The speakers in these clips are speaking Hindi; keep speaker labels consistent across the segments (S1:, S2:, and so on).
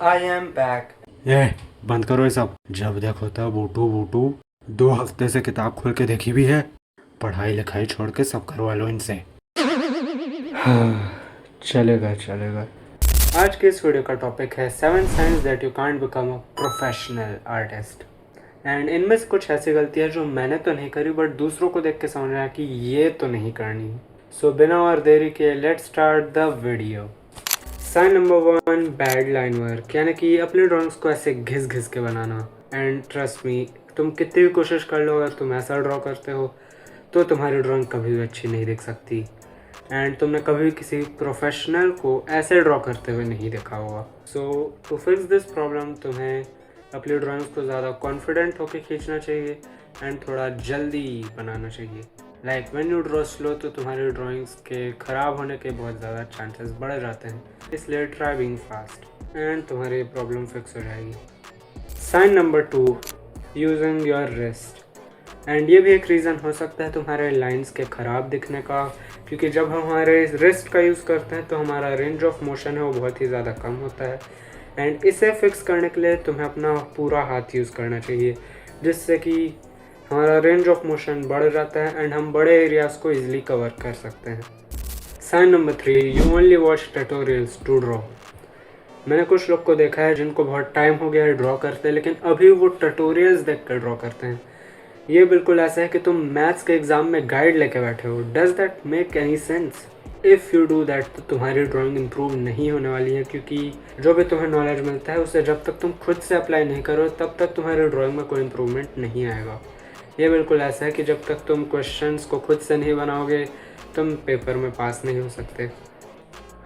S1: I am back.
S2: ये बंद करो ये सब। जब देखो तब बूटू बूटू। 2 हफ्ते से किताब खोल के देखी भी है। पढ़ाई लिखाई छोड़ के सब करवा लो इनसे। हाँ, चलेगा चलेगा। आज के इस वीडियो का टॉपिक है 7 science that you can't become a professional artist. And इनमें से कुछ ऐसी गलतियाँ जो मैंने तो नहीं करी बट दूसरों को देख के समझ आया कि ये तो नहीं करनी। सो बिना और देरी के let's start the video. Sign number 1, bad line work, यानी कि अपनी ड्राइंग्स को ऐसे घिस घिस के बनाना। एंड ट्रस्ट मी, तुम कितनी भी कोशिश कर लो, अगर तुम ऐसा ड्रॉ करते हो तो तुम्हारी ड्राइंग कभी भी अच्छी नहीं दिख सकती। एंड तुमने कभी भी किसी प्रोफेशनल को ऐसे ड्रॉ करते हुए नहीं देखा होगा। सो टू फिक्स दिस प्रॉब्लम तुम्हें अपनी ड्राइंग्स को ज़्यादा कॉन्फिडेंट होकर खींचना चाहिए एंड थोड़ा जल्दी बनाना चाहिए। Like when you draw slow तो तुम्हारी ड्राइंग्स के ख़राब होने के बहुत ज़्यादा चांसेस बढ़ जाते हैं, इसलिए ट्राई बीइंग फास्ट एंड तुम्हारी प्रॉब्लम फिक्स हो जाएगी। Sign number 2, using your wrist. And ये भी एक रीज़न हो सकता है तुम्हारे लाइंस के ख़राब दिखने का, क्योंकि जब हम हमारे रिस्ट का यूज़ करते हैं तो हमारा रेंज ऑफ मोशन है वो बहुत ही ज़्यादा कम होता है। एंड इसे फिक्स करने के लिए तुम्हें अपना पूरा हाथ यूज़ करना चाहिए, जिससे कि हमारा रेंज ऑफ मोशन बढ़ जाता है एंड हम बड़े एरियाज़ को ईजिली कवर कर सकते हैं। Sign number 3, you only watch tutorials to draw. मैंने कुछ लोग को देखा है जिनको बहुत टाइम हो गया है ड्रॉ करते, लेकिन अभी वो ट्यूटोरियल्स देख कर ड्रॉ करते हैं। ये बिल्कुल ऐसा है कि तुम मैथ्स के एग्ज़ाम में गाइड लेके बैठे हो। Does that make any sense? If you do that तो तुम्हारी ड्राइंग इम्प्रूव नहीं होने वाली है, क्योंकि जो भी तुम्हें नॉलेज मिलता है उसे जब तक तुम खुद से अप्लाई नहीं करो तब तक तुम्हारी ड्राइंग में कोई इम्प्रूवमेंट नहीं आएगा। ये बिल्कुल ऐसा है कि जब तक तुम क्वेश्चंस को खुद से नहीं बनाओगे तुम पेपर में पास नहीं हो सकते।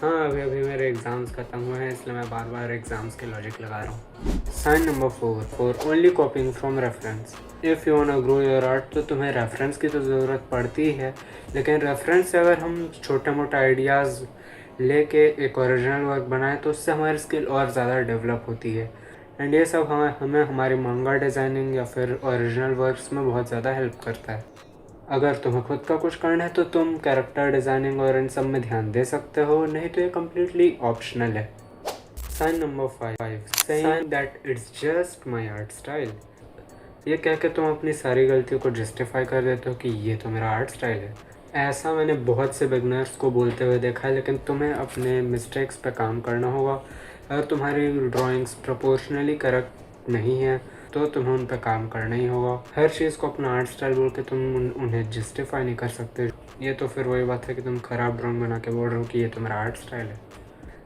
S2: हाँ, अभी मेरे एग्ज़ाम्स ख़त्म हुए हैं, इसलिए मैं बार बार एग्ज़ाम्स के लॉजिक लगा रहा हूँ। Sign number 4, for only copying from reference. If you want to grow your art तो तुम्हें रेफरेंस की तो ज़रूरत पड़ती है, लेकिन रेफरेंस से अगर हम छोटे मोटे आइडियाज़ लेके एक ओरिजिनल वर्क बनाएं तो उससे हमारी स्किल और ज़्यादा डेवलप होती है। एंड ये सब हमें हमारी मांगा डिज़ाइनिंग या फिर ओरिजिनल वर्क्स में बहुत ज़्यादा हेल्प करता है। अगर तुम्हें खुद का कुछ करना है तो तुम कैरेक्टर डिज़ाइनिंग और इन सब में ध्यान दे सकते हो, नहीं तो ये कम्प्लीटली ऑप्शनल है। Sign number 5, saying that it's just my art style. ये कह के तुम अपनी सारी गलतियों को जस्टिफाई कर देते हो कि ये तो मेरा आर्ट स्टाइल है। ऐसा मैंने बहुत से बिगनर्स को बोलते हुए देखा है, लेकिन तुम्हें अपने मिस्टेक्स पे काम करना होगा। अगर तुम्हारी ड्राइंग्स प्रोपोर्शनली करेक्ट नहीं है तो तुम्हें उन पर काम करना ही होगा। हर चीज़ को अपना आर्ट स्टाइल बोल के तुम उन्हें जस्टिफाई नहीं कर सकते। ये तो फिर वही बात है कि तुम ख़राब ड्राइंग बना के बोल रहे हो कि ये तो मेरा आर्ट स्टाइल है।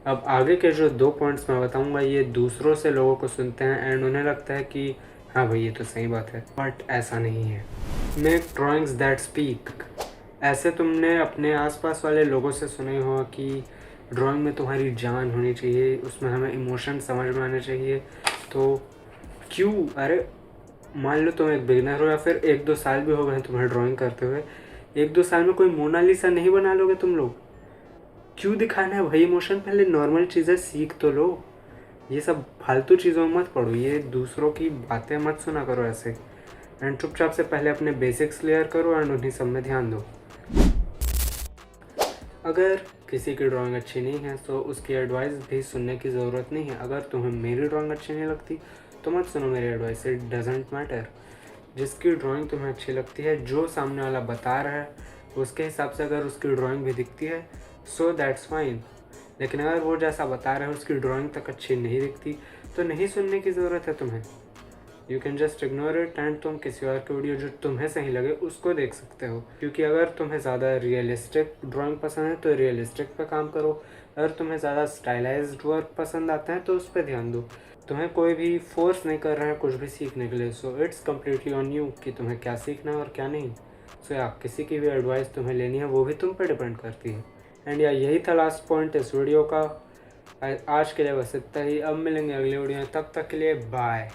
S2: अब आगे के जो 2 पॉइंट्स मैं बताऊंगा ये दूसरों से लोगों को सुनते हैं एंड उन्हें लगता है कि हाँ भाई ये तो सही बात है, बट ऐसा नहीं है। Make drawings that speak. ऐसे तुमने अपने आसपास वाले लोगों से सुना ही होगा कि ड्राइंग में तुम्हारी जान होनी चाहिए, उसमें हमें इमोशन समझ में आने चाहिए। तो क्यों, अरे मान लो तुम एक बिगिनर हो या फिर 1-2 साल भी हो गए तुम्हें ड्राइंग करते हुए, 1-2 साल में कोई मोनालिसा नहीं बना लोगे तुम लोग? क्यों दिखाना है भाई इमोशन? पहले नॉर्मल चीज़ें सीख तो लो, ये सब फालतू चीज़ों में मत पढ़ो, ये दूसरों की बातें मत सुना करो ऐसे। एंड चुपचाप से पहले अपने बेसिक्स क्लियर करो एंड उन्हीं सब में ध्यान दो। अगर किसी की ड्राइंग अच्छी नहीं है तो उसकी एडवाइस भी सुनने की ज़रूरत नहीं है। अगर तुम्हें मेरी ड्राइंग अच्छी नहीं लगती तो मत सुनो मेरी एडवाइस, इट डजेंट मैटर। जिसकी ड्राइंग तुम्हें अच्छी लगती है, जो सामने वाला बता रहा है उसके हिसाब से अगर उसकी ड्राइंग भी दिखती है सो दैट्स फाइन। लेकिन अगर वो जैसा बता रहा है उसकी ड्राइंग तक अच्छी नहीं दिखती तो नहीं सुनने की ज़रूरत है तुम्हें। You can just ignore it and तुम किसी और की वीडियो जो तुम्हें सही लगे उसको देख सकते हो। क्योंकि अगर तुम्हें ज़्यादा रियलिस्टिक ड्राइंग पसंद है तो रियलिस्टिक पे काम करो, अगर तुम्हें ज़्यादा स्टाइलाइज्ड वर्क पसंद आता है तो उस पर ध्यान दो। तुम्हें कोई भी फोर्स नहीं कर रहा है कुछ भी सीखने के लिए, so it's completely on you कि तुम्हें क्या सीखना है और क्या नहीं। सो या किसी की भी एडवाइस तुम्हें लेनी है वो भी तुम पर डिपेंड करती है। एंड या यही था लास्ट पॉइंट इस वीडियो का। आज के लिए बस इतना ही, अब मिलेंगे अगले वीडियो में, तब तक के लिए बाय।